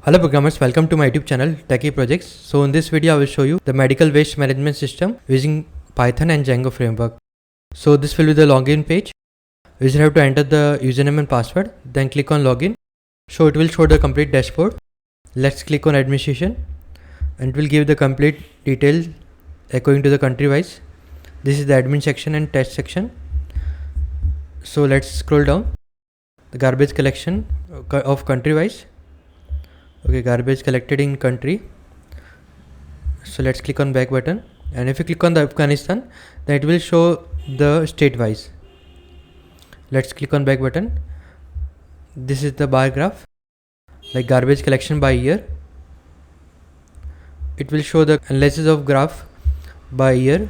Hello programmers, welcome to my YouTube channel Techie Projects. So in this video I will show you the medical waste management system using Python and Django framework. So this will be the login page. User have to enter the username and password, then click on login. So it will show the complete dashboard. Let's click on administration and it will give the complete details according to the country wise. This is the admin section and test section. So let's scroll down. The garbage collection of country wise. Okay, garbage collected in country. So let's click on back button, and if you click on the Afghanistan, then it will show the state wise. Let's click on back button. This is the bar graph, like garbage collection by year. It will show the analysis of graph by year,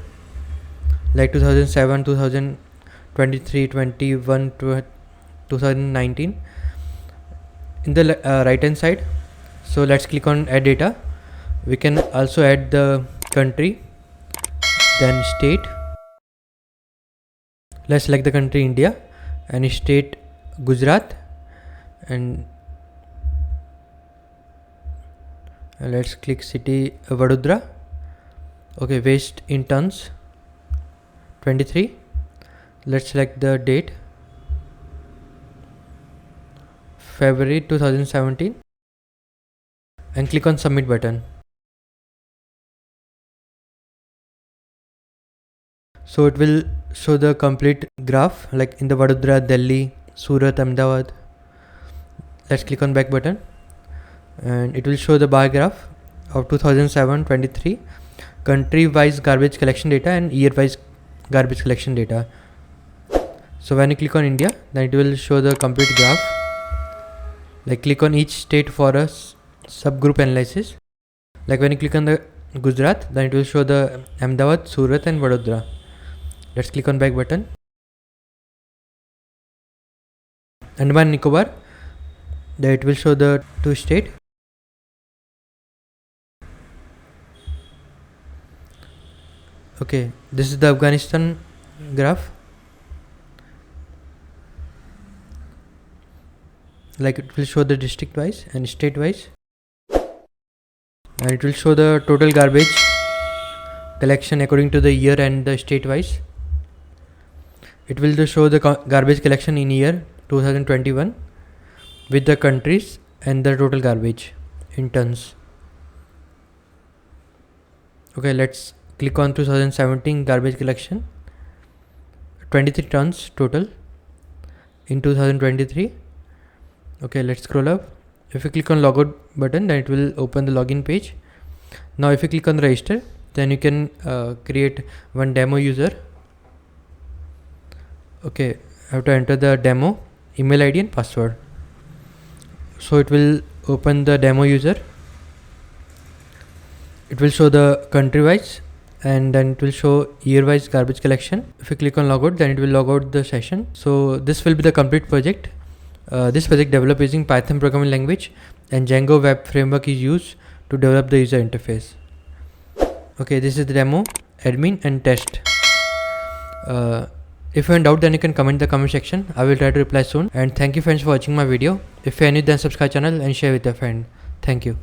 like 2007, 2023, 21, 2019 in the right hand side. So let's click on add data. We can also add the country, then state. Let's select the country India and state Gujarat, and let's click city Vadodara. Okay, waste in tons 23. Let's select the date February 2017 and click on submit button. So it will show the complete graph like in the Vadodara, Delhi, Surat, Ahmedabad. Let's click on back button and it will show the bar graph of 2007-23 country wise garbage collection data and year wise garbage collection data. So when you click on India, then it will show the complete graph. Like click on each state for a subgroup analysis. Like when you click on the Gujarat, then it will show the Ahmedabad, Surat and Vadodara. Let's click on back button. Andaman Nicobar, then it will show the two state. Okay, this is the Afghanistan graph. Like it will show the district wise and state wise, and it will show the total garbage collection according to the year and the state wise. It will show the garbage collection in year 2021 with the countries and the total garbage in tons. Okay, let's click on 2017 garbage collection, 23 tons total in 2023. Okay, let's scroll up. If you click on logout button, then it will open the login page. Now if you click on register, then you can create one demo user. Okay, I have to enter the demo email ID and password. So it will open the demo user. It will show the country wise and then it will show year wise garbage collection. If you click on logout, then it will log out the session. So this will be the complete project. This project developed using Python programming language and Django web framework is used to develop the user interface. Okay, this is the demo, admin and test. If you are in doubt, then you can comment in the comment section. I will try to reply soon. And thank you friends for watching my video. If you are new, then subscribe channel and share with your friend. Thank you.